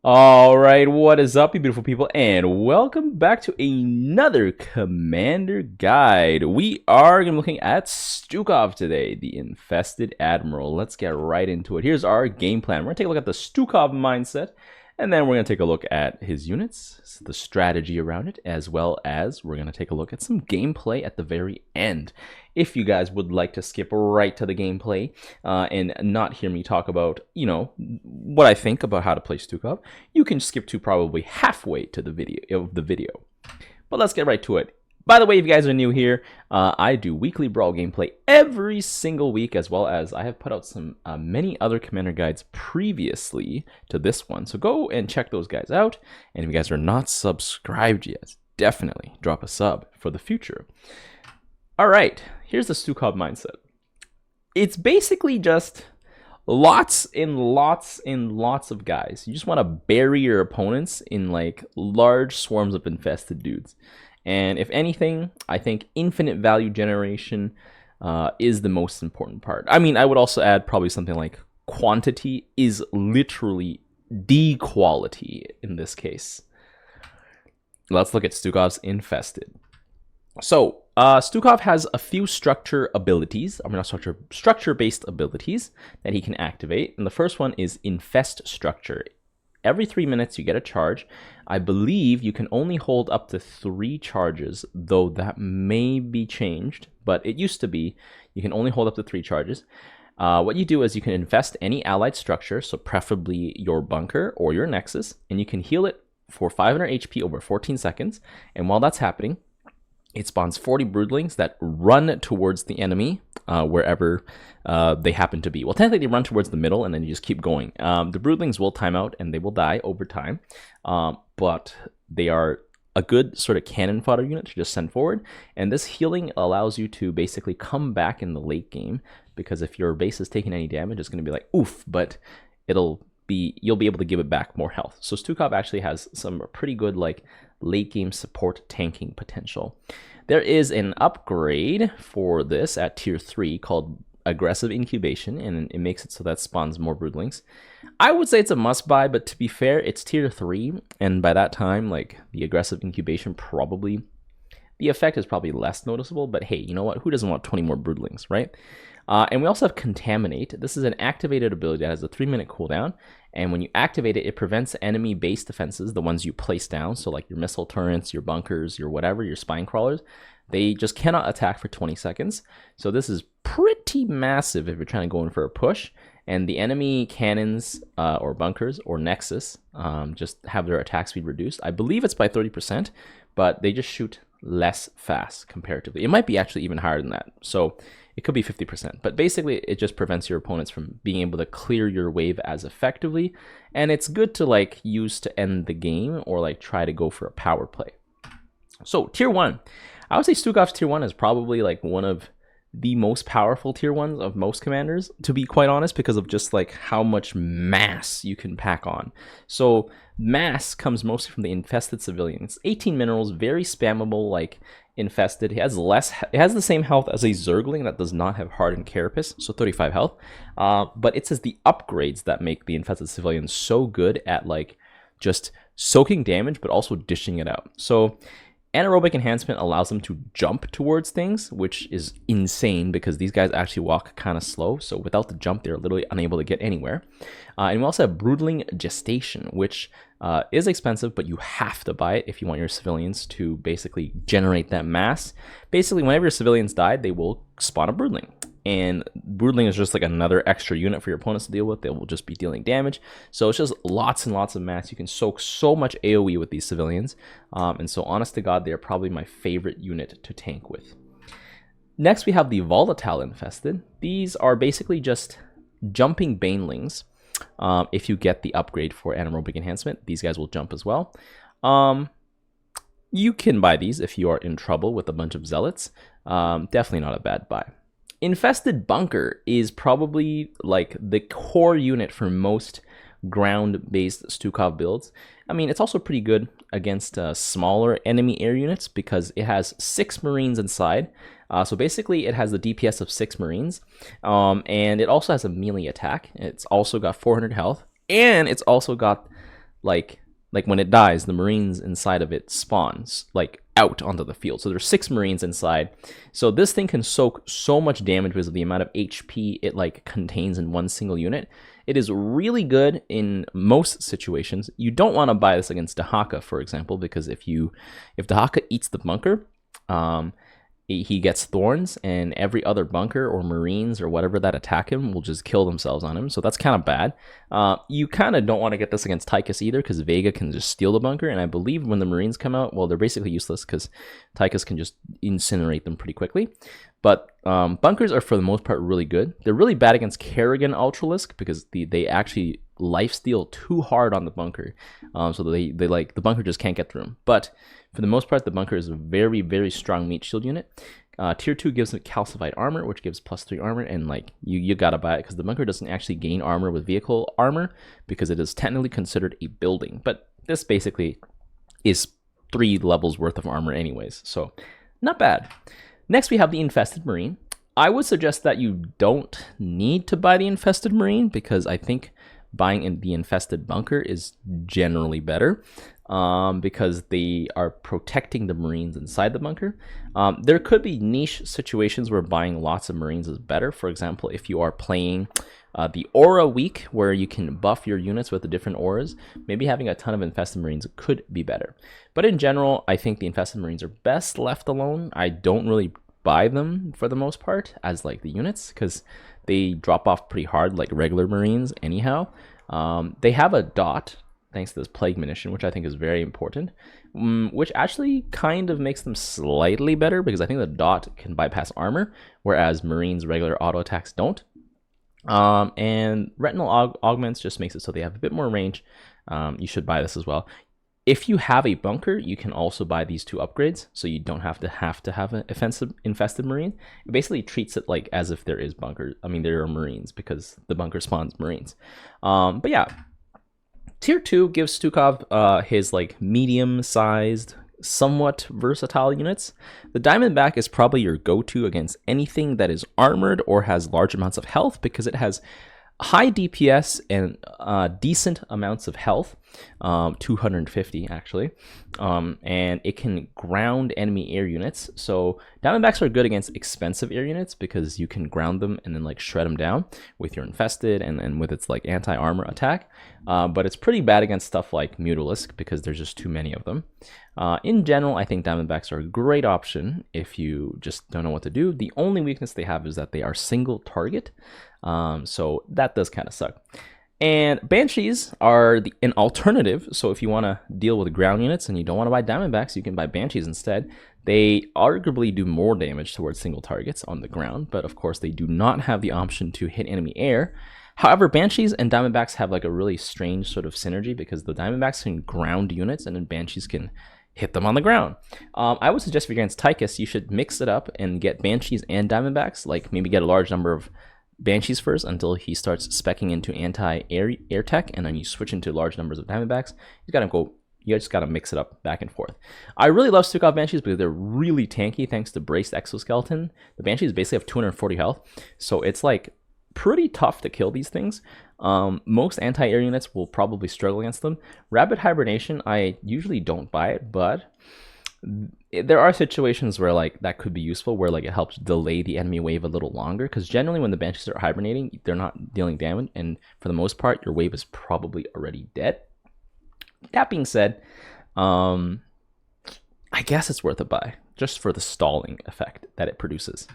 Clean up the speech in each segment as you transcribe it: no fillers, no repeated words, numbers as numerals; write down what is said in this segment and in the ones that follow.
All right, what is up, you beautiful people, and welcome back to another Commander Guide. We are going to be looking at Stukov today, the Infested Admiral. Let's get right into it. Here's our game plan. We're going to take a look at the Stukov mindset, and then we're going to take a look at his units, the strategy around it, as well as we're going to take a look at some gameplay at the very end. If you guys would like to skip right to the gameplay and not hear me talk about, what I think about how to play Stukov, you can skip to probably halfway to the video. But let's get right to it. By the way, if you guys are new here, I do weekly Brawl gameplay every single week, as well as I have put out some many other Commander guides previously to this one. So go and check those guys out. And if you guys are not subscribed yet, definitely drop a sub for the future. All right, here's the Stukov mindset. It's basically just lots and lots and lots of guys. You just want to bury your opponents in like large swarms of infested dudes. And if anything, I think infinite value generation is the most important part. I mean, I would also add probably something like quantity is literally the quality in this case. Let's look at Stukov's Infested. So, Stukov has a few structure-based abilities that he can activate. And the first one is Infest Structure. Every 3 minutes you get a charge. I believe you can only hold up to 3 charges, though that may be changed, but it used to be you can only hold up to 3 charges. What you do is you can infest any allied structure, so preferably your bunker or your nexus, and you can heal it for 500 HP over 14 seconds. And while that's happening, it spawns 40 broodlings that run towards the enemy wherever they happen to be. Well, technically they run towards the middle and then you just keep going. The broodlings will time out and they will die over time, but they are a good sort of cannon fodder unit to just send forward. And this healing allows you to basically come back in the late game, because if your base is taking any damage, it's going to be like, oof, but you'll be able to give it back more health. So Stukov actually has some pretty good like late game support tanking potential. There is an upgrade for this at tier 3 called Aggressive Incubation, and it makes it so that spawns more broodlings. I would say it's a must buy, but to be fair, it's tier 3, and by that time, like, the Aggressive Incubation probably, the effect is probably less noticeable, but hey, you know what? Who doesn't want 20 more broodlings, right? And we also have Contaminate. This is an activated ability that has a 3-minute cooldown, and when you activate it, it prevents enemy base defenses, the ones you place down, so like your missile turrets, your bunkers, your whatever, your spine crawlers. They just cannot attack for 20 seconds. So this is pretty massive if you're trying to go in for a push. And the enemy cannons or bunkers or nexus just have their attack speed reduced. I believe it's by 30%, but they just shoot less fast comparatively. It might be actually even higher than that. So it could be 50%, but basically it just prevents your opponents from being able to clear your wave as effectively. And it's good to like use to end the game or like try to go for a power play. So tier 1, I would say Stukov's tier 1 is probably like one of the most powerful tier 1s of most commanders, to be quite honest, because of just like how much mass you can pack on. So mass comes mostly from the Infested civilians. 18 minerals, very spammable, like Infested. It has the same health as a Zergling that does not have hardened carapace, so 35 health. But it says the upgrades that make the Infested civilians so good at like just soaking damage, but also dishing it out. So anaerobic enhancement allows them to jump towards things, which is insane because these guys actually walk kind of slow. So without the jump, they're literally unable to get anywhere. And we also have broodling gestation, which is expensive, but you have to buy it if you want your civilians to basically generate that mass. Basically, whenever your civilians die, they will spawn a broodling. And broodling is just like another extra unit for your opponents to deal with. They will just be dealing damage. So it's just lots and lots of mass. You can soak so much AoE with these civilians. And so honest to God, they're probably my favorite unit to tank with. Next, we have the Volatile Infested. These are basically just jumping banelings. If you get the upgrade for anaerobic enhancement, these guys will jump as well. You can buy these if you are in trouble with a bunch of zealots. Definitely not a bad buy. Infested Bunker is probably like the core unit for most ground-based Stukov builds. I mean, it's also pretty good against smaller enemy air units because it has 6 Marines inside. So basically, it has the DPS of 6 Marines, and it also has a melee attack. It's also got 400 health, and it's also got like when it dies, the Marines inside of it spawns like out onto the field. So there's 6 Marines inside. So this thing can soak so much damage because of the amount of HP it like contains in one single unit. It is really good in most situations. You don't want to buy this against Dahaka, for example, because if Dahaka eats the bunker, he gets thorns, and every other bunker or Marines or whatever that attack him will just kill themselves on him. So that's kind of bad. You kind of don't want to get this against Tychus either, because Vega can just steal the bunker. And I believe when the Marines come out, well, they're basically useless because Tychus can just incinerate them pretty quickly. But bunkers are for the most part really good. They're really bad against Kerrigan Ultralisk because they actually lifesteal too hard on the bunker, so they like the bunker just can't get through them. But for the most part, the bunker is a very, very strong meat shield unit. Tier 2 gives it calcified armor, which gives +3 armor, and like you gotta buy it because the bunker doesn't actually gain armor with vehicle armor because it is technically considered a building. But this basically is 3 levels worth of armor anyways, so not bad. Next, we have the Infested Marine. I would suggest that you don't need to buy the Infested Marine because I think buying in the Infested Bunker is generally better because they are protecting the Marines inside the bunker. There could be niche situations where buying lots of Marines is better. For example, if you are playing the Aura week where you can buff your units with the different auras, maybe having a ton of Infested Marines could be better. But in general, I think the Infested Marines are best left alone. I don't really buy them for the most part as like the units because they drop off pretty hard like regular Marines anyhow. They have a dot thanks to this Plague Munition, which I think is very important, which actually kind of makes them slightly better because I think the dot can bypass armor, whereas Marines' regular auto attacks don't. And Retinal Augments just makes it so they have a bit more range. You should buy this as well. If you have a bunker, you can also buy these 2 upgrades, so you don't have to have an Infested Marine. It basically treats it like as if there is bunkers. I mean, there are Marines because the bunker spawns Marines. But yeah, Tier 2 gives Stukov his like medium-sized, somewhat versatile units. The Diamondback is probably your go-to against anything that is armored or has large amounts of health because it has high DPS and decent amounts of health, 250 actually, and it can ground enemy air units. So Diamondbacks are good against expensive air units because you can ground them and then like shred them down with your Infested and with its like anti-armor attack. But it's pretty bad against stuff like Mutalisk because there's just too many of them. In general, I think Diamondbacks are a great option if you just don't know what to do. The only weakness they have is that they are single target. So that does kind of suck. And Banshees are an alternative. So if you want to deal with ground units and you don't want to buy Diamondbacks, you can buy Banshees instead. They arguably do more damage towards single targets on the ground, but of course they do not have the option to hit enemy air. However, Banshees and Diamondbacks have like a really strange sort of synergy because the Diamondbacks can ground units and then Banshees can hit them on the ground. I would suggest if you're against Tychus, you should mix it up and get Banshees and Diamondbacks, like maybe get a large number of Banshees first until he starts speccing into anti-air tech, and then you switch into large numbers of Diamondbacks. You just gotta mix it up back and forth. I really love Stukov Banshees because they're really tanky thanks to Braced Exoskeleton. The Banshees basically have 240 health, so it's like pretty tough to kill these things. Most anti-air units will probably struggle against them. Rapid Hibernation, I usually don't buy it, but there are situations where like that could be useful, where like it helps delay the enemy wave a little longer, because generally when the Banshees are hibernating, they're not dealing damage, and for the most part, your wave is probably already dead. That being said, I guess it's worth a buy just for the stalling effect that it produces.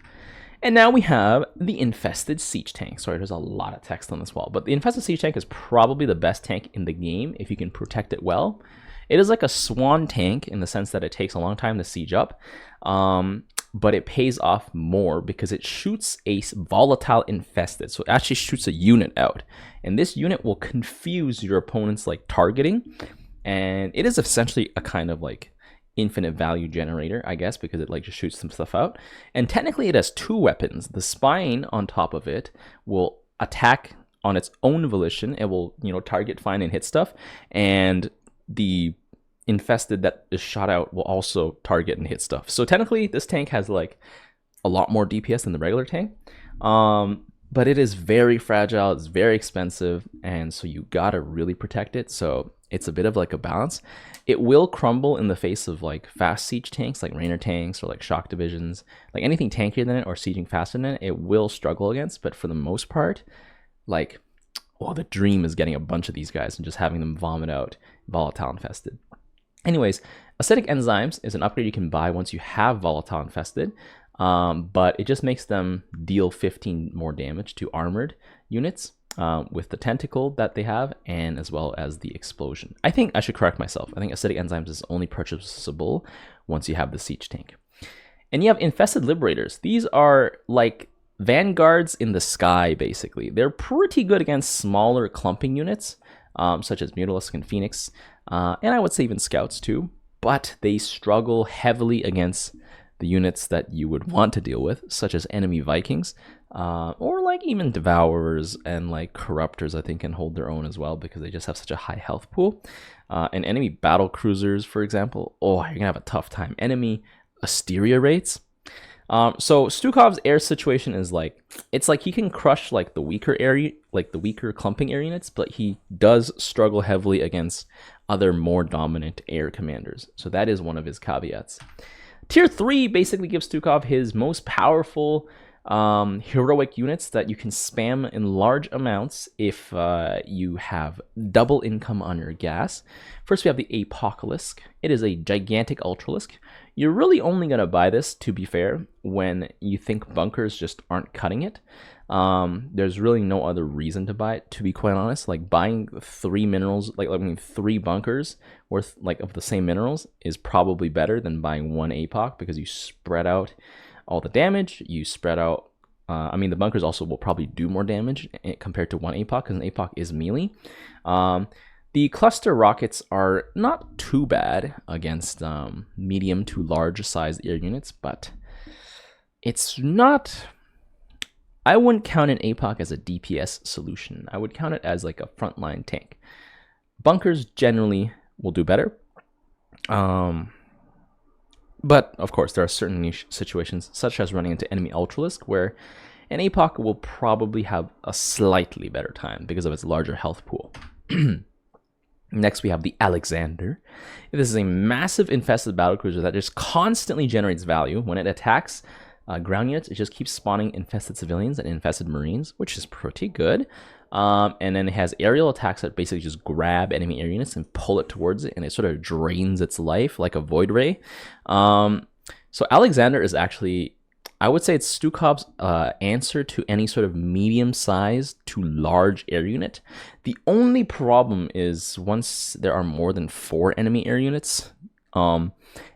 And now we have the Infested Siege Tank. Sorry, there's a lot of text on this wall, but the Infested Siege Tank is probably the best tank in the game if you can protect it well. It is like a swan tank in the sense that it takes a long time to siege up, but it pays off more because it shoots a volatile infested. So it actually shoots a unit out, and this unit will confuse your opponent's like targeting, and it is essentially a kind of like infinite value generator, I guess, because it like just shoots some stuff out. And technically it has 2 weapons. The spine on top of it will attack on its own volition. It will, target, find, and hit stuff, and the infested that is shot out will also target and hit stuff. So technically this tank has like a lot more DPS than the regular tank, but it is very fragile, it's very expensive, and so you gotta really protect it. So it's a bit of like a balance. It will crumble in the face of like fast siege tanks, like Rainer tanks or like shock divisions, like anything tankier than it or sieging faster than it. It will struggle against, but for the most part, like, well, the dream is getting a bunch of these guys and just having them vomit out volatile infested. Anyways, acidic enzymes is an upgrade you can buy once you have volatile infested, but it just makes them deal 15 more damage to armored units with the tentacle that they have, and as well as the explosion. I think I should correct myself. I think acidic enzymes is only purchasable once you have the siege tank. And you have infested liberators. These are like vanguards in the sky, basically. They're pretty good against smaller clumping units, such as Mutalisk and Phoenix, and I would say even scouts too, but they struggle heavily against the units that you would want to deal with, such as enemy Vikings, or like even Devourers and like Corruptors, I think can hold their own as well because they just have such a high health pool. And enemy battle cruisers, for example, oh, you're gonna have a tough time. Enemy Asteria rates. So Stukov's air situation is like, it's like he can crush like the weaker area, like the weaker clumping air units, but he does struggle heavily against other more dominant air commanders. So that is one of his caveats. Tier 3 basically gives Stukov his most powerful heroic units that you can spam in large amounts if you have double income on your gas. First, we have the Apocalypse. It is a gigantic Ultralisk. You're really only going to buy this, to be fair, when you think bunkers just aren't cutting it. There's really no other reason to buy it, to be quite honest. Like buying 3 minerals, like 3 bunkers worth like of the same minerals is probably better than buying 1 APOC, because you spread out all the damage. You spread out, I mean, the bunkers also will probably do more damage compared to 1 APOC, because an APOC is melee. The cluster rockets are not too bad against medium to large sized air units, but it's not, I wouldn't count an APOC as a DPS solution. I would count it as like a frontline tank. Bunkers generally will do better. But of course, there are certain niche situations, such as running into enemy Ultralisk, where an APOC will probably have a slightly better time because of its larger health pool. Next, we have the Alexander. This is a massive infested battlecruiser that just constantly generates value. When it attacks ground units, it just keeps spawning infested civilians and infested marines, which is pretty good. And then it has aerial attacks that basically just grab enemy air units and pull it towards it, and it sort of drains its life like a void ray. So Alexander is actually, I would say it's Stukov's answer to any sort of medium-sized to large air unit. The only problem is once there are more than 4 enemy air units,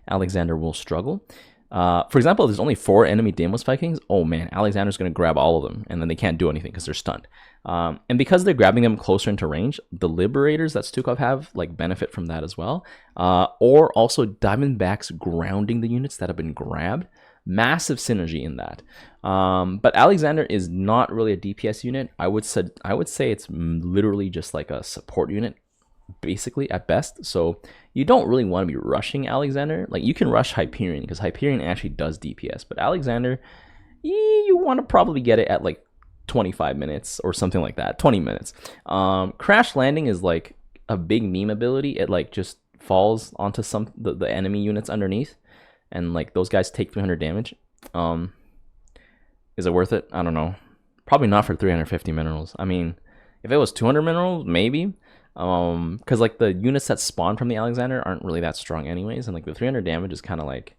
Alexander will struggle. For example, if there's only 4 enemy Daemos Vikings, oh man, Alexander's going to grab all of them, and then they can't do anything because they're stunned. And because they're grabbing them closer into range, the Liberators that Stukov have like benefit from that as well. Or also Diamondbacks grounding the units that have been grabbed. Massive synergy in that. But Alexander is not really a DPS unit. I would say it's literally just like a support unit, basically at best. So you don't really want to be rushing Alexander. Like you can rush Hyperion because Hyperion actually does DPS, but Alexander, you want to probably get it at like 25 minutes or something like that, 20 minutes. Crash Landing is like a big meme ability. It like just falls onto the enemy units underneath, and like those guys take 300 damage. Is it worth it? I don't know. Probably not for 350 minerals. I mean, if it was 200 minerals, maybe. Because like the units that spawn from the Alexander aren't really that strong anyways, and like the 300 damage is kind of like,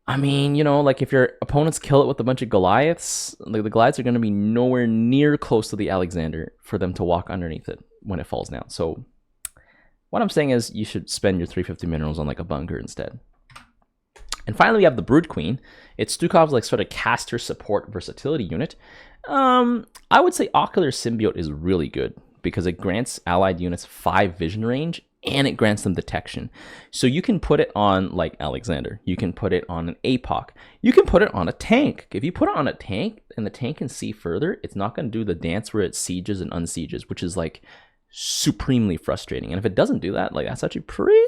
I mean, you know, like if your opponents kill it with a bunch of Goliaths, like the Goliaths are going to be nowhere near close to the Alexander for them to walk underneath it when it falls down. So what I'm saying is you should spend your 350 minerals on like a bunker instead. And finally, we have the Brood Queen. It's Stukov's like sort of caster support versatility unit. I would say Ocular Symbiote is really good because it grants allied units 5 vision range and it grants them detection. So you can put it on like Alexander. You can put it on an APOC. You can put it on a tank. If you put it on a tank and the tank can see further, it's not going to do the dance where it sieges and unsieges, which is like supremely frustrating. And if it doesn't do that, like that's actually pretty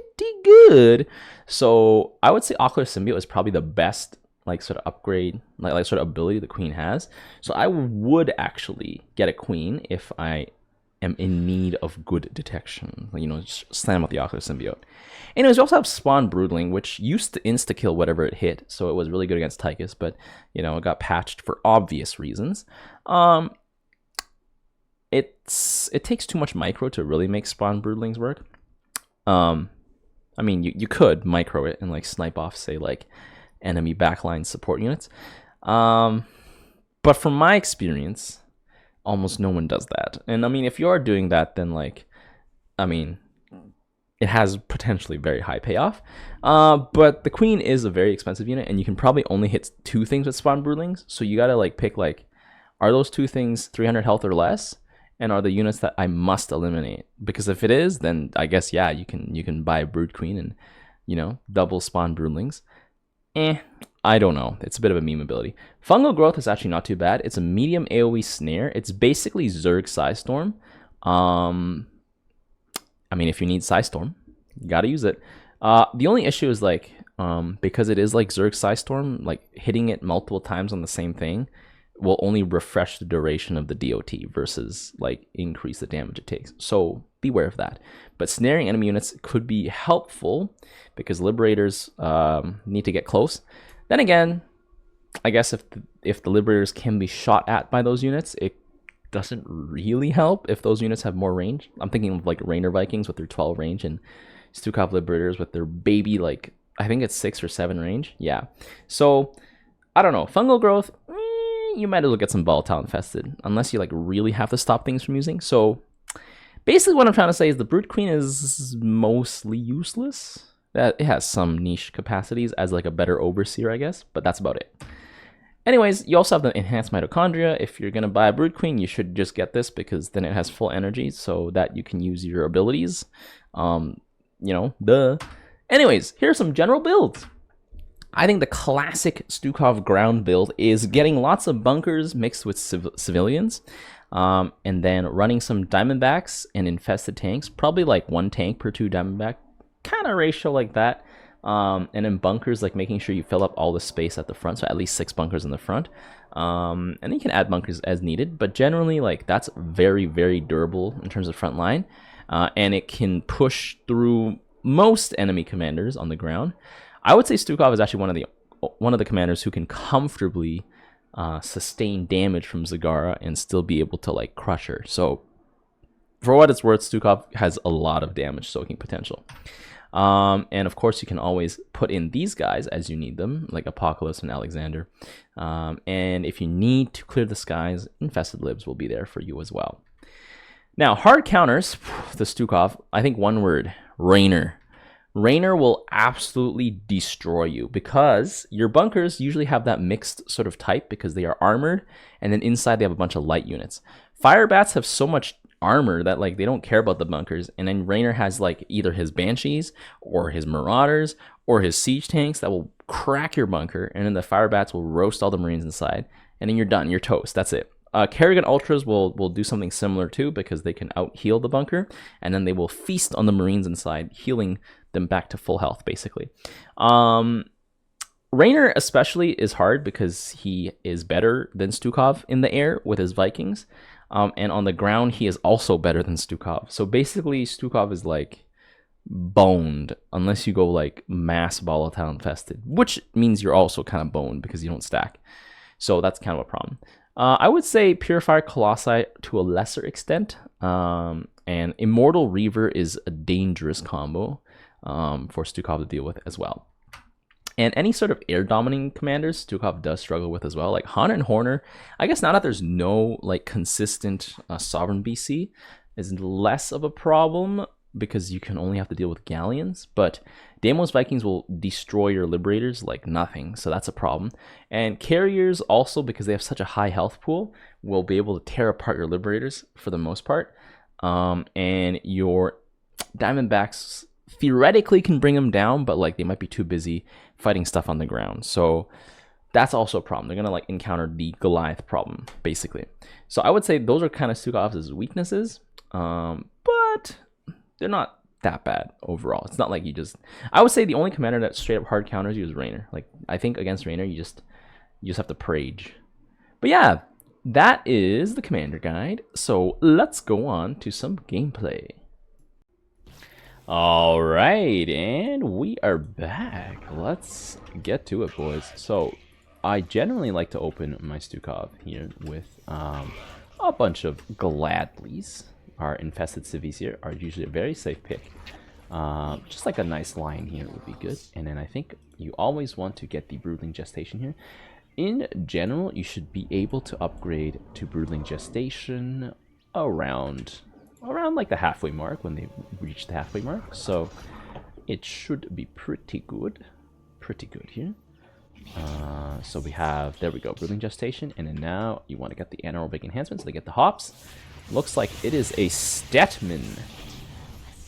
good. So I would say Ocular Symbiote is probably the best like sort of upgrade, like sort of ability the Queen has. So I would actually get a Queen if I am in need of good detection. You know, just slam out the Ocular Symbiote. Anyways, we also have Spawn Broodling, which used to insta-kill whatever it hit, so it was really good against Tychus, but, you know, it got patched for obvious reasons. It takes too much micro to really make Spawn Broodlings work. I mean, you could micro it and, like, snipe off, say, like, enemy backline support units. But from my experience, almost no one does that. And I mean, if you are doing that, then like, I mean, it has potentially very high payoff. But the Queen is a very expensive unit, and you can probably only hit 2 things with Spawn Broodlings. So you gotta like pick like, are those 2 things 300 health or less? And are the units that I must eliminate? Because if it is, then I guess, yeah, you can buy a Brood Queen and, you know, double Spawn Broodlings. I don't know. It's a bit of a meme ability. Fungal Growth is actually not too bad. It's a medium AoE snare. It's basically Zerg Psystorm. I mean, if you need Psystorm, you gotta use it. The only issue is like, because it is like Zerg Psystorm, like hitting it multiple times on the same thing will only refresh the duration of the DOT versus like increase the damage it takes. So beware of that. But snaring enemy units could be helpful because Liberators need to get close. Then again, I guess if the Liberators can be shot at by those units, it doesn't really help if those units have more range. I'm thinking of like Rainer Vikings with their 12 range and Stukov Liberators with their baby, like, I think it's 6 or 7 range. Yeah. So, I don't know. Fungal Growth, you might as well get some Volatile Infested, unless you like really have to stop things from using. So, basically what I'm trying to say is the Brood Queen is mostly useless. It has some niche capacities as like a better Overseer, I guess, but that's about it. Anyways, you also have the Enhanced Mitochondria. If you're going to buy a Brood Queen, you should just get this because then it has full energy so that you can use your abilities. You know, duh. Anyways, here are some general builds. I think the classic Stukov ground build is getting lots of bunkers mixed with civilians, and then running some Diamondbacks and Infested tanks, probably like 1 tank per 2 Diamondback, kind of ratio like that. And then bunkers, like making sure you fill up all the space at the front, so at least 6 bunkers in the front. And then you can add bunkers as needed, but generally, like, that's very, very durable in terms of front line, and it can push through most enemy commanders on the ground. I would say Stukov is actually one of the commanders who can comfortably sustain damage from Zagara and still be able to like crush her. So for what it's worth, Stukov has a lot of damage soaking potential. And of course, you can always put in these guys as you need them, like Apocalypse and Alexander. And if you need to clear the skies, Infested Libs will be there for you as well. Now, hard counters, the Stukov, I think one word, Rainer. Rainer will absolutely destroy you because your bunkers usually have that mixed sort of type because they are armored, and then inside they have a bunch of light units. Firebats have so much armor that like they don't care about the bunkers, and then Rainer has like either his Banshees or his Marauders or his siege tanks that will crack your bunker, and then the Firebats will roast all the Marines inside, and then you're done, you're toast, that's it. Kerrigan Ultras will do something similar too because they can out-heal the bunker, and then they will feast on the Marines inside, healing them back to full health, basically. Rainer especially is hard because he is better than Stukov in the air with his Vikings, and on the ground he is also better than Stukov. So basically Stukov is like boned unless you go like mass Volatile Infested, which means you're also kind of boned because you don't stack. So that's kind of a problem. I would say Purifier Colossi to a lesser extent, and Immortal Reaver is a dangerous combo for Stukov to deal with as well. And any sort of air dominating commanders Stukov does struggle with as well, like Han and Horner. I guess now that there's no like consistent Sovereign BC, is less of a problem because you can only have to deal with galleons, but Deimos Vikings will destroy your Liberators like nothing, so that's a problem. And Carriers also, because they have such a high health pool, will be able to tear apart your Liberators for the most part. And your Diamondbacks theoretically can bring them down, but like they might be too busy fighting stuff on the ground. So that's also a problem. They're gonna like encounter the Goliath problem, basically. So I would say those are kind of Stukov's weaknesses, but they're not that bad overall. It's not like you just... I would say the only commander that straight up hard counters you is Rainer. Like, I think against Rainer, you just have to Prage. But yeah, that is the commander guide. So let's go on to some gameplay. All right, and we are back. Let's get to it, boys. So I generally like to open my Stukov here with a bunch of Gladleys. Our infested civies here are usually a very safe pick. Just like a nice line here would be good. And then I think you always want to get the Broodling Gestation here. In general, you should be able to upgrade to Broodling Gestation around like the halfway mark, when they reach the halfway mark. So it should be pretty good here. So we have, there we go, Broodling Gestation, and then now you want to get the anaerobic enhancement, so they get the hops. Looks like it is a Stetman.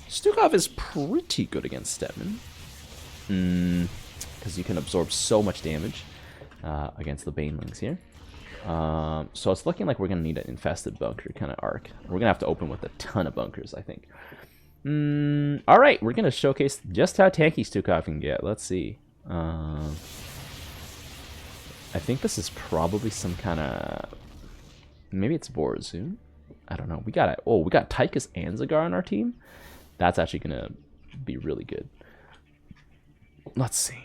Stukov is pretty good against Stetman, because you can absorb so much damage against the Banelings here. So it's looking like we're going to need an infested bunker kind of arc. We're going to have to open with a ton of bunkers, I think. Alright, we're going to showcase just how tanky Stukov can get. Let's see. I think this is probably some kind of... Maybe it's Borazun? I don't know. We got Tychus and Zagar on our team. That's actually going to be really good. Let's see.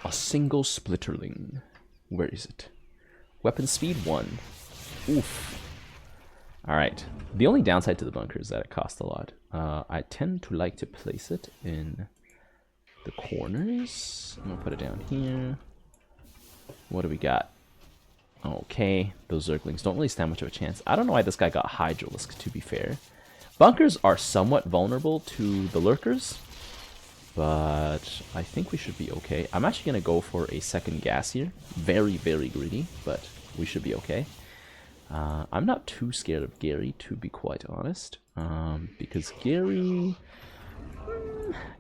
A single Splitterling. Where is it? Weapon speed 1. Oof. Alright. The only downside to the bunker is that it costs a lot. I tend to like to place it in the corners. I'm going to put it down here. What do we got? Okay. Those Zerglings don't really stand much of a chance. I don't know why this guy got Hydralisk, to be fair. Bunkers are somewhat vulnerable to the lurkers, but I think we should be okay. I'm actually going to go for a second gas here. Very, very greedy, but we should be okay. I'm not too scared of Gary, to be quite honest, because Gary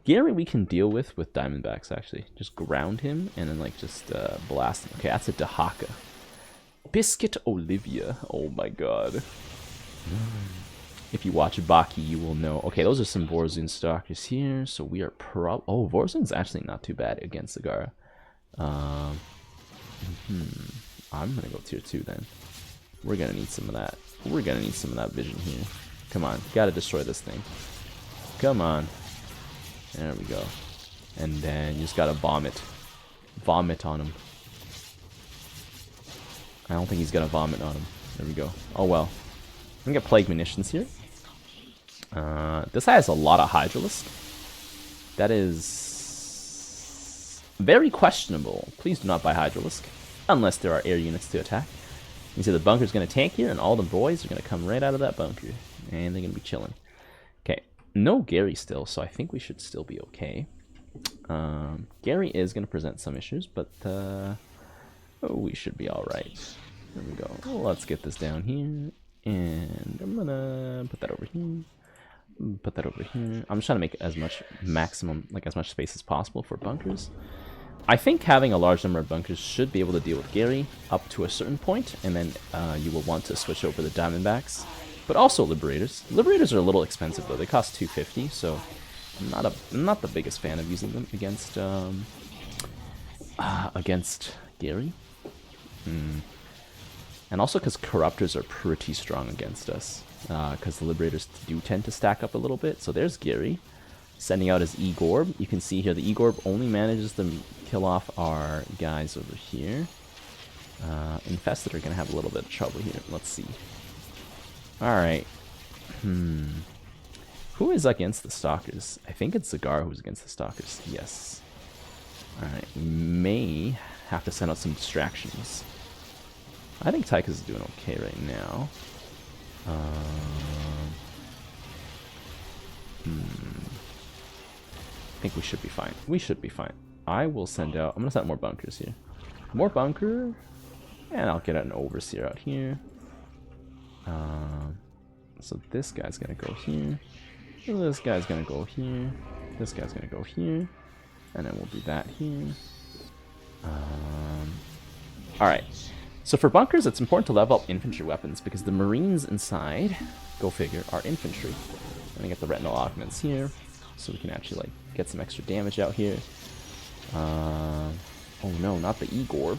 we can deal with Diamondbacks, actually. Just ground him and then like just blast him. Okay, that's a Dahaka. Biscuit Olivia. Oh my god. If you watch Baki, you will know. Okay, those are some Borazun stalkers here. So we are oh, Borazun's actually not too bad against Zagara. I'm gonna go tier 2 then. We're gonna need some of that. We're gonna need some of that vision here. Come on, gotta destroy this thing. Come on. There we go. And then you just gotta vomit. Vomit on him. I don't think he's gonna vomit on him. There we go. Oh well. I'm gonna get Plague Munitions here. This guy has a lot of Hydralisk. That is very questionable. Please do not buy Hydralisk unless there are air units to attack. You see the bunker's gonna tank here, and all the boys are gonna come right out of that bunker, and they're gonna be chilling. Okay, no Gary still, so I think we should still be okay. Gary is gonna present some issues, but we should be all right. There we go. Let's get this down here. And I'm gonna put that over here. Put that over here. I'm just trying to make as much as much space as possible for bunkers. I think having a large number of bunkers should be able to deal with Gary up to a certain point, and then you will want to switch over the Diamondbacks, but also Liberators. Liberators are a little expensive though. They cost $250, so I'm not the biggest fan of using them against Gary. And also because Corruptors are pretty strong against us. Because the Liberators do tend to stack up a little bit. So there's Gary sending out his E-Gorb. You can see here the E-Gorb only manages to kill off our guys over here. Infested are going to have a little bit of trouble here. Let's see. Alright. Who is against the Stalkers? I think it's Zagar who's against the Stalkers. Yes. Alright. We may have to send out some distractions. I think Tychus is doing okay right now. I think we should be fine. We should be fine. I will send out... I'm going to send out more bunkers here. More bunker. And I'll get an overseer out here. So this guy's going to go here. This guy's going to go here. This guy's going to go here. And then we'll do that here. Alright. So for bunkers, it's important to level up infantry weapons because the Marines inside, go figure, are infantry. And I get the retinal augments here, so we can actually like get some extra damage out here. Oh no, not the E-Gorb.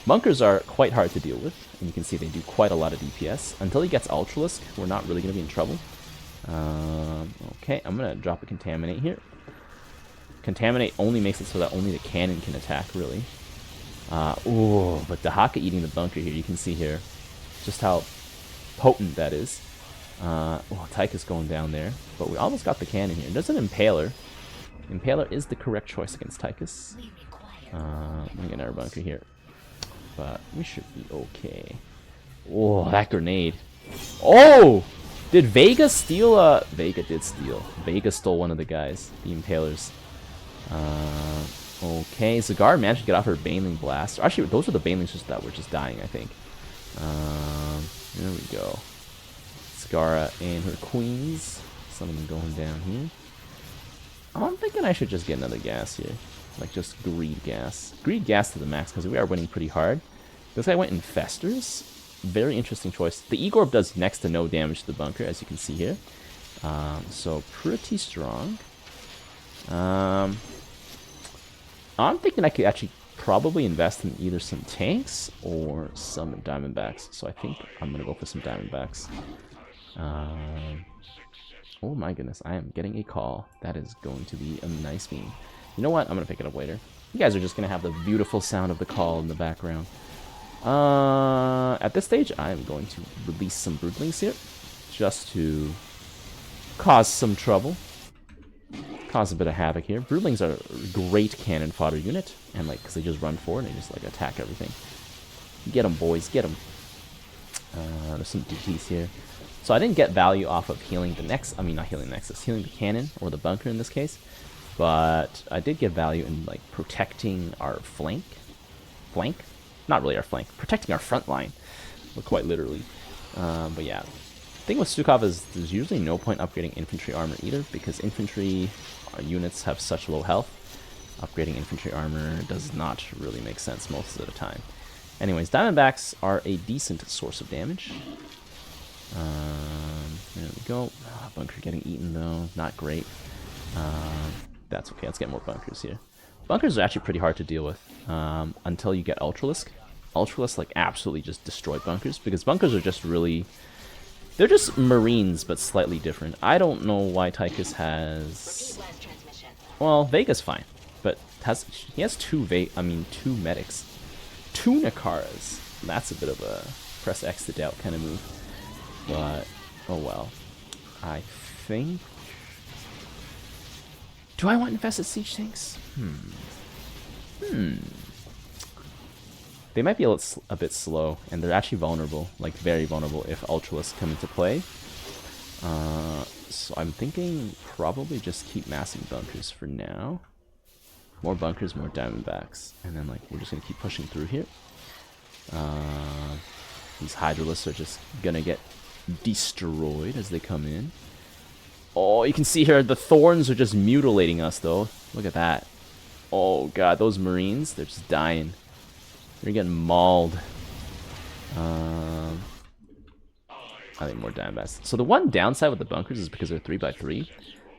Bunkers are quite hard to deal with, and you can see they do quite a lot of DPS. Until he gets Ultralisk, we're not really going to be in trouble. Okay, I'm going to drop a Contaminate here. Contaminate only makes it so that only the cannon can attack, really. Ooh, but the Haka eating the bunker here, you can see here just how potent that is. Oh, Tychus going down there, but we almost got the cannon here. There's an Impaler. Impaler is the correct choice against Tychus. Let me get another bunker here, but we should be okay. Oh, that grenade. Oh! Did Vega steal Vega did steal. Vega stole one of the guys, the Impalers. Okay, Zagar managed to get off her Baneling Blast. Actually, those are the Banelings that were just dying, I think. There we go. Zagara and her queens. Some of them going down here. I'm thinking I should just get another gas here. Like, just greed gas. Greed gas to the max, because we are winning pretty hard. This guy went Infestors. Very interesting choice. The E-Gorb does next to no damage to the bunker, as you can see here. So, pretty strong. I'm thinking I could actually probably invest in either some tanks or some Diamondbacks. So I think I'm going to go for some Diamondbacks. Oh my goodness, I am getting a call. That is going to be a nice beam. You know what? I'm going to pick it up later. You guys are just going to have the beautiful sound of the call in the background. At this stage, I'm going to release some Broodlings here. Just to cause some trouble. Cause a bit of havoc here. Broodlings are a great cannon fodder unit, and like, because they just run forward and they just like attack everything. Get them, boys, get them. There's some DPs here. So I didn't get value off of healing the Nexus. I mean, not healing the Nexus, healing the cannon or the bunker in this case. But I did get value in like protecting our flank. Not really our flank. Protecting our front line, but quite literally. But yeah. The thing with Stukov is there's usually no point upgrading infantry armor either, because infantry units have such low health. Upgrading infantry armor does not really make sense most of the time. Anyways, Diamondbacks are a decent source of damage. There we go. Oh, bunker getting eaten though, not great. That's okay, let's get more bunkers here. Bunkers are actually pretty hard to deal with until you get Ultralisk. Ultralisk like absolutely just destroy bunkers, because bunkers are just really... They're just Marines, but slightly different. I don't know why Tychus has... Well, Vega's fine, but he has two medics. Two Nakaras. That's a bit of a press X to doubt kind of move. But, oh well. I think... Do I want Infested Siege Tanks? They might be a bit slow, and they're actually vulnerable, like very vulnerable if Ultralisks come into play. So I'm thinking probably just keep massing bunkers for now. More bunkers, more Diamondbacks, and then like we're just gonna keep pushing through here. These Hydralisks are just gonna get destroyed as they come in. Oh, you can see here the thorns are just mutilating us though. Look at that. Oh god, those Marines, they're just dying. They're getting mauled. I think more Diamondbacks. So the one downside with the bunkers is because they're 3x3,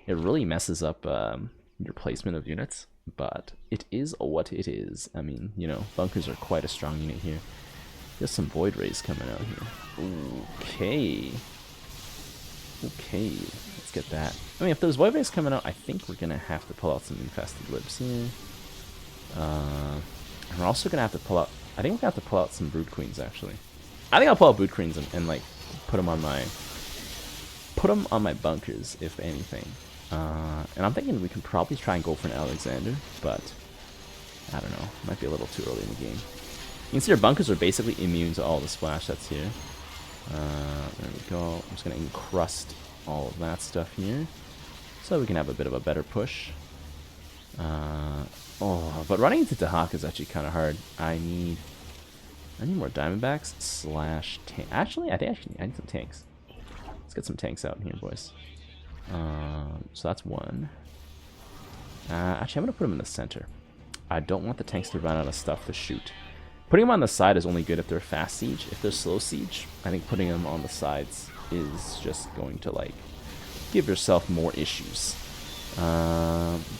it really messes up your placement of units. But it is what it is. I mean, you know, bunkers are quite a strong unit here. There's some Void Rays coming out here. Okay. Okay, let's get that. I mean, if there's Void Rays coming out, I think we're going to have to pull out some Infested Libs here. We're also gonna have to pull out. I think we're gonna have to pull out some Brood Queens actually. I think I'll pull out Brood Queens and like put them on my bunkers if anything. And I'm thinking we can probably try and go for an Alexander, but I don't know. Might be a little too early in the game. You can see our bunkers are basically immune to all the splash that's here. There we go. I'm just gonna encrust all of that stuff here, so we can have a bit of a better push. Oh, but running into Dahak is actually kind of hard. I need more Diamondbacks slash tank. Actually, I think I need some tanks. Let's get some tanks out here, boys. So that's one. Actually, I'm gonna put them in the center. I don't want the tanks to run out of stuff to shoot. Putting them on the side is only good if they're fast siege. If they're slow siege, I think putting them on the sides is just going to like give yourself more issues.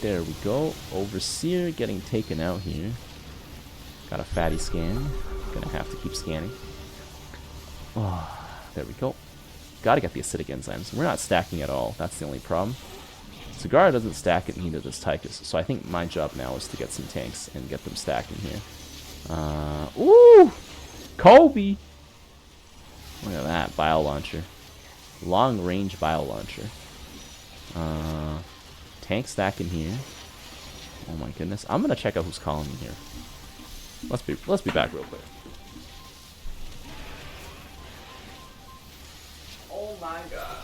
There we go. Overseer getting taken out here. Got a fatty scan. Gonna have to keep scanning. Oh, there we go. Gotta get the acidic enzymes. We're not stacking at all. That's the only problem. Cigar doesn't stack it, neither does Tychus. So I think my job now is to get some tanks and get them stacking here. Ooh! Kobe! Look at that. Bile launcher. Long range bile launcher. Tank stack in here. Oh my goodness. I'm gonna check out who's calling me here. Let's be back real quick. Oh my god.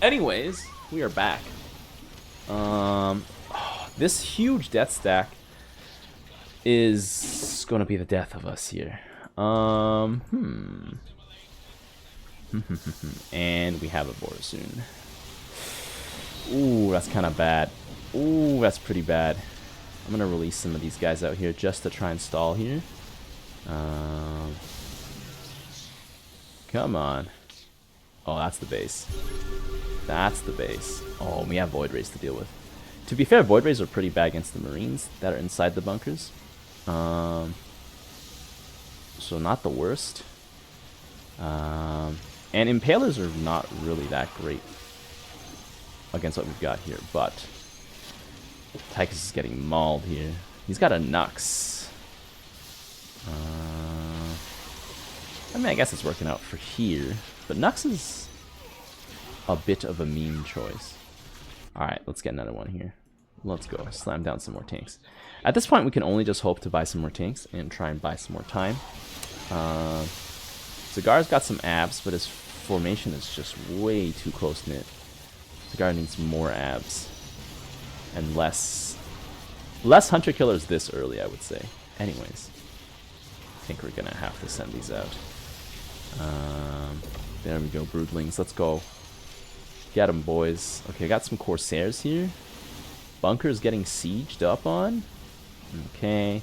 Anyways, we are back. This huge death stack is gonna be the death of us here. And we have a Borosoon. Ooh, that's kind of bad. Ooh, that's pretty bad. I'm gonna release some of these guys out here just to try and stall here. Come on. Oh, that's the base. That's the base. Oh, we have Void Rays to deal with. To be fair, Void Rays are pretty bad against the Marines that are inside the bunkers. So not the worst. And Impalers are not really that great against what we've got here, but Tychus is getting mauled here. He's got a Nux. I mean, I guess it's working out for here, but Nux is a bit of a meme choice. Alright, let's get another one here. Let's go. Slam down some more tanks. At this point, we can only just hope to buy some more tanks and try and buy some more time. Cigar's got some abs, but his formation is just way too close-knit. Cigar needs more abs. And less hunter killers this early, I would say. Anyways. I think we're gonna have to send these out. There we go, Broodlings. Let's go. Get them, boys. Okay, got some Corsairs here. Bunkers getting sieged up on. Okay.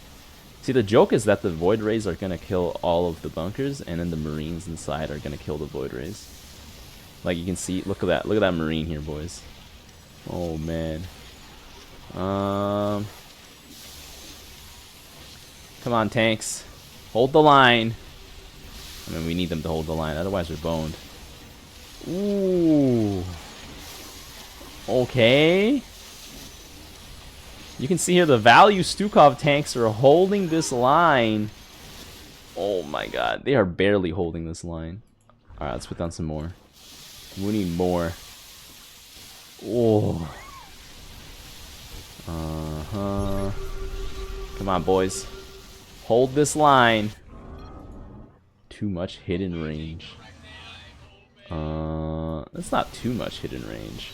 See, the joke is that the Void Rays are gonna kill all of the bunkers, and then the Marines inside are gonna kill the Void Rays. Like you can see, look at that Marine here, boys. Oh man. Come on, tanks. Hold the line. I mean, we need them to hold the line, otherwise we're boned. Ooh. Okay. You can see here the value Stukov tanks are holding this line. Oh my god, they are barely holding this line. Alright, let's put down some more. We need more. Oh. Come on, boys. Hold this line. Too much hidden range. That's not too much hidden range.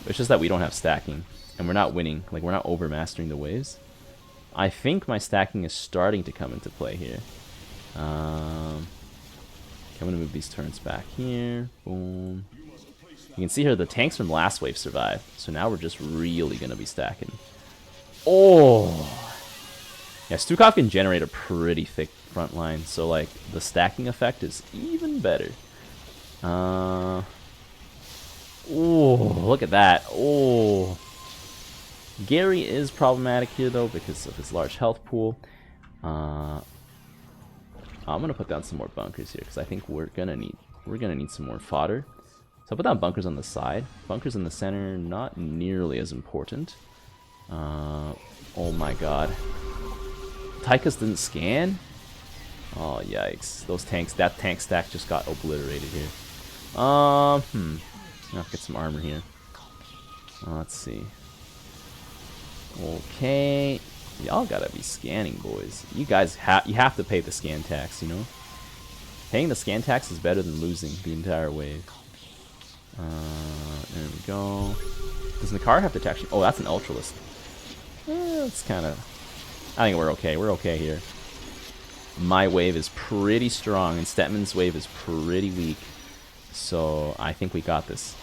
It's just that we don't have stacking. And we're not winning. Like, we're not overmastering the waves. I think my stacking is starting to come into play here. Okay, I'm going to move these turns back here. Boom. You can see here the tanks from last wave survived. So now we're just really going to be stacking. Oh! Yeah, Stukov can generate a pretty thick front line. So, like, the stacking effect is even better. Oh, look at that. Oh. Gary is problematic here though because of his large health pool. I'm gonna put down some more bunkers here because I think we're gonna need some more fodder. So I'll put down bunkers on the side. Bunkers in the center, not nearly as important. Oh my god. Tychus didn't scan? Oh yikes. Those tanks, that tank stack just got obliterated here. I'll have to get some armor here. Let's see. Okay, y'all gotta be scanning, boys. You guys you have to pay the scan tax, you know. Paying the scan tax is better than losing the entire wave. There we go. Does Nakar have detection? Oh, that's an Ultralist. It's kind of. I think we're okay. We're okay here. My wave is pretty strong, and Stetman's wave is pretty weak. So I think we got this.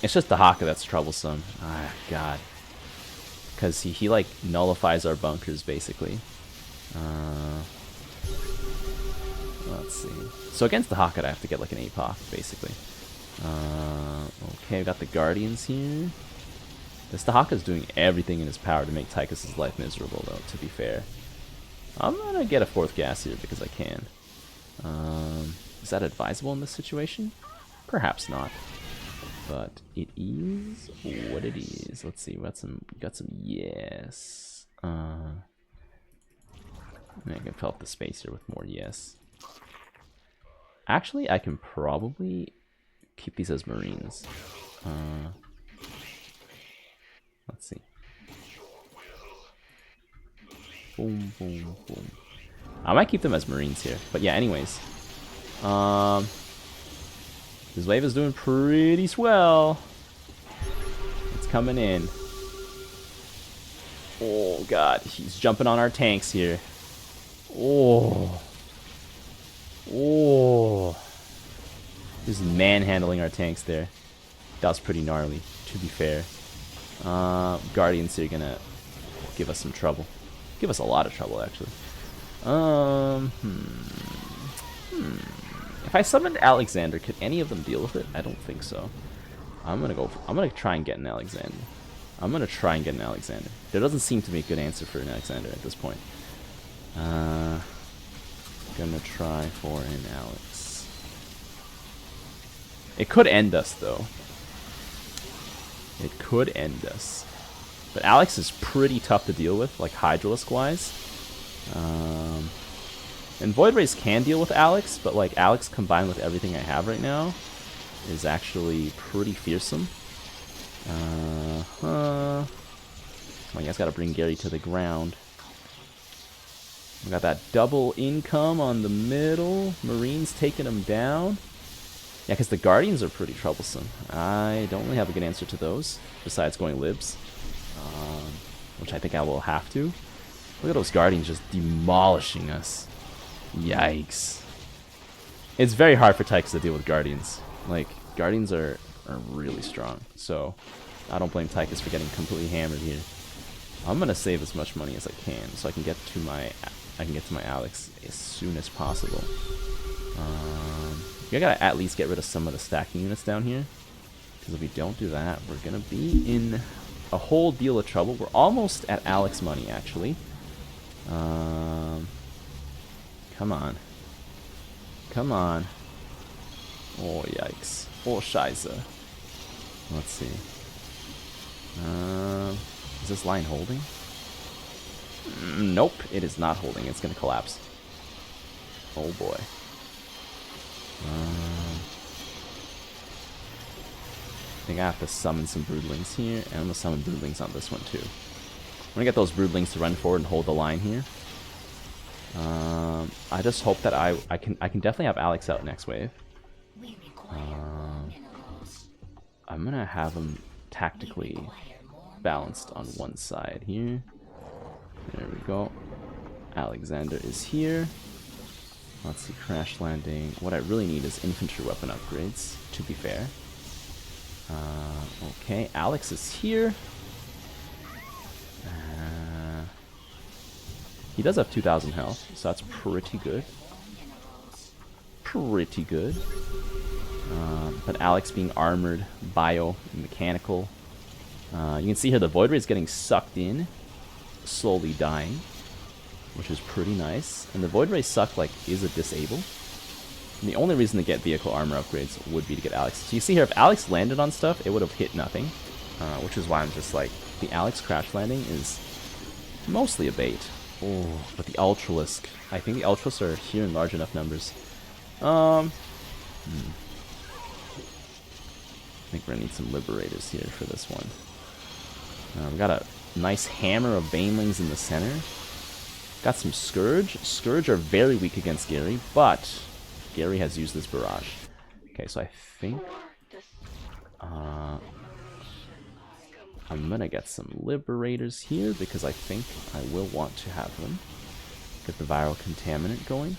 It's just the Haka that's troublesome. Ah, god. Because he like nullifies our bunkers basically. Let's see. So against the Haka I have to get like an APOC basically. Okay, we got the Guardians here. This Dahaka's doing everything in his power to make Tychus' life miserable, though, to be fair. I'm gonna get a 4th gas here because I can. Is that advisable in this situation? Perhaps not. But it is what it is. Let's see, we got some yes. I can fill up the space here with more yes. Actually, I can probably keep these as Marines. Let's see. Boom, boom, boom. I might keep them as Marines here. But yeah, anyways. This wave is doing pretty swell. It's coming in. Oh, God. He's jumping on our tanks here. Oh. Oh. Just manhandling our tanks there. That was pretty gnarly, to be fair. Guardians here gonna give us some trouble. Give us a lot of trouble, actually. If I summoned Alexander, could any of them deal with it? I don't think so. I'm gonna try and get an Alexander. There doesn't seem to be a good answer for an Alexander at this point. Gonna try for an Alex. It could end us, though. It could end us. But Alex is pretty tough to deal with, like Hydralisk-wise. And Void Rays can deal with Alex, but like Alex combined with everything I have right now is actually pretty fearsome. Well, you guys gotta bring Gary to the ground. We got that double income on the middle. Marines taking him down. Yeah, because the Guardians are pretty troublesome. I don't really have a good answer to those, besides going Libs. Which I think I will have to. Look at those Guardians just demolishing us. Yikes. It's very hard for Tychus to deal with Guardians. Like, Guardians are really strong. So, I don't blame Tychus for getting completely hammered here. I'm gonna save as much money as I can, so I can get to my Alex as soon as possible. We gotta at least get rid of some of the stacking units down here, because if we don't do that, we're gonna be in a whole deal of trouble. We're almost at Alex money, actually. Come on. Come on. Oh, yikes. Oh, Scheiße. Let's see. Is this line holding? Nope, it is not holding. It's going to collapse. Oh, boy. I think I have to summon some Broodlings here, and I'm going to summon Broodlings on this one, too. I'm going to get those Broodlings to run forward and hold the line here. I just hope that I can definitely have Alex out next wave. I'm gonna have him tactically balanced on one side here. There we go. Alexander is here. Let's see, crash landing. What I really need is infantry weapon upgrades, to be fair. Okay, Alex is here. He does have 2,000 health, so that's pretty good. Pretty good. But Alex being armored, bio, mechanical. You can see here the Void Ray is getting sucked in, slowly dying, which is pretty nice. And the Void Ray suck like is a disable. And the only reason to get vehicle armor upgrades would be to get Alex. So you see here, if Alex landed on stuff, it would have hit nothing, which is why I'm just like, the Alex crash landing is mostly a bait. Oh, but the Ultralisk. I think the Ultralisks are here in large enough numbers. I think we're gonna need some Liberators here for this one. We got a nice hammer of Banelings in the center. Got some Scourge. Scourge are very weak against Gary, but Gary has used this barrage. Okay, so I think I'm gonna get some Liberators here because I think I will want to have them. Get the Viral Contaminant going.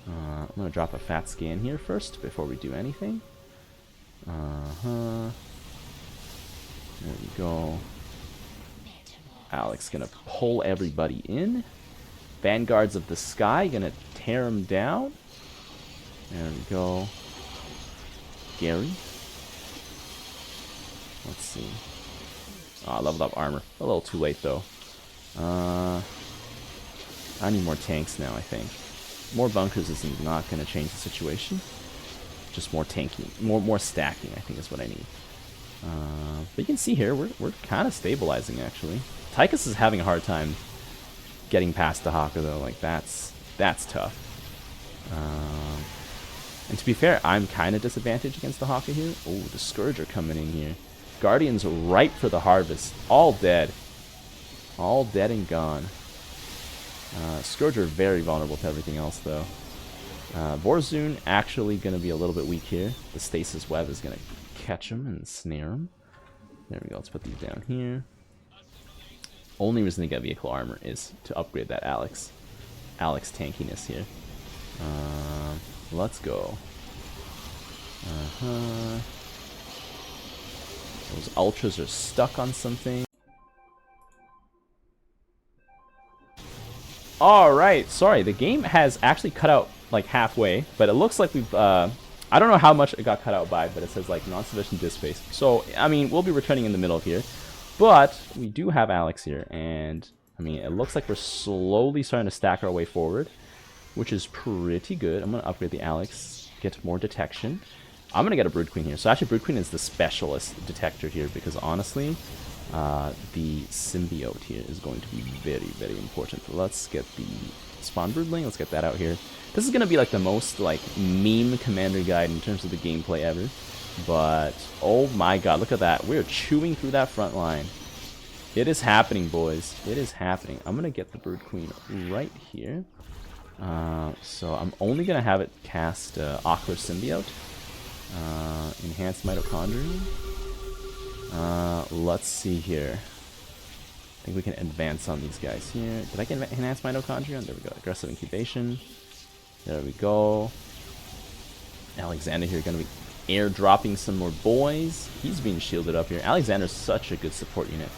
I'm gonna drop a fat scan here first before we do anything. There we go. Alex gonna pull everybody in. Vanguards of the Sky gonna tear them down. There we go. Gary. Let's see. Oh, leveled up armor. A little too late, though. I need more tanks now, I think. More bunkers is not going to change the situation. Just more tanking. More stacking, I think, is what I need. But you can see here, we're kind of stabilizing, actually. Tychus is having a hard time getting past the Haka, though. Like, that's tough. And to be fair, I'm kind of disadvantaged against the Haka here. Oh, the Scourge are coming in here. Guardians ripe for the harvest. All dead. All dead and gone. Scourge are very vulnerable to everything else, though. Vorzun actually going to be a little bit weak here. The Stasis Web is going to catch him and snare him. There we go. Let's put these down here. Only reason to get vehicle armor is to upgrade that Alex tankiness here. Let's go. Those ultras are stuck on something. Alright, sorry, the game has actually cut out like halfway, but it looks like we've, I don't know how much it got cut out by, but it says like non-sufficient disk space. So, I mean, we'll be returning in the middle here, but we do have Alex here, and I mean, it looks like we're slowly starting to stack our way forward, which is pretty good. I'm going to upgrade the Alex, get more detection. I'm going to get a Brood Queen here. So actually, Brood Queen is the specialist detector here, because honestly, the symbiote here is going to be very, very important. Let's get the spawn broodling. Let's get that out here. This is going to be like the most like meme commander guide in terms of the gameplay ever. But oh my god, look at that. We're chewing through that front line. It is happening, boys. It is happening. I'm going to get the Brood Queen right here. So I'm only going to have it cast Ocular Symbiote. Enhanced Mitochondrion. Let's see here. I think we can advance on these guys here. Did I get enhanced mitochondrion? There we go. Aggressive incubation. There we go. Alexander here going to be airdropping some more boys. He's being shielded up here. Alexander's such a good support unit.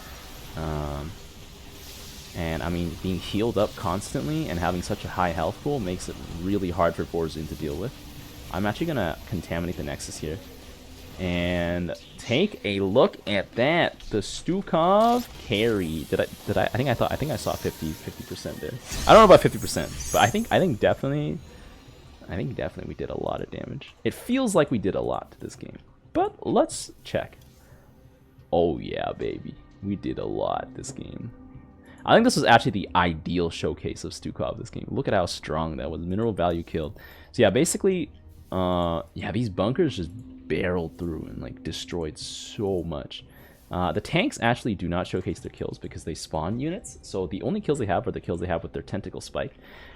And I mean, being healed up constantly and having such a high health pool makes it really hard for Vorzun to deal with. I'm actually going to contaminate the Nexus here. And take a look at that. The Stukov carry. I think I saw 50% there. I don't know about 50%, but I think definitely we did a lot of damage. It feels like we did a lot to this game. But let's check. Oh yeah, baby. We did a lot this game. I think this was actually the ideal showcase of Stukov this game. Look at how strong that was. Mineral value killed. So yeah, basically yeah, these bunkers just barreled through and like destroyed so much. The tanks actually do not showcase their kills because they spawn units, so the only kills they have are the kills they have with their tentacle spike,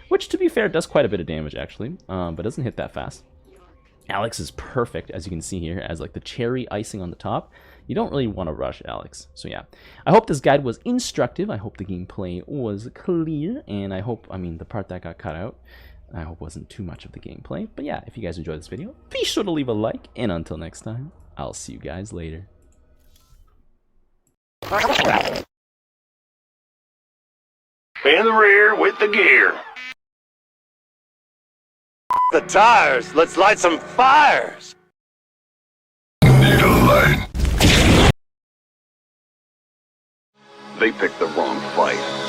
which to be fair does quite a bit of damage actually, but doesn't hit that fast. Alex is perfect, as you can see here, as like the cherry icing on the top. You don't really want to rush Alex. So yeah, I hope this guide was instructive. I hope the gameplay was clear, and I hope, I mean, the part that got cut out, I hope wasn't too much of the gameplay. But yeah, if you guys enjoyed this video, be sure to leave a like, and until next time, I'll see you guys later. In the rear with the gear. The tires, let's light some fires. Need a light. They picked the wrong fight.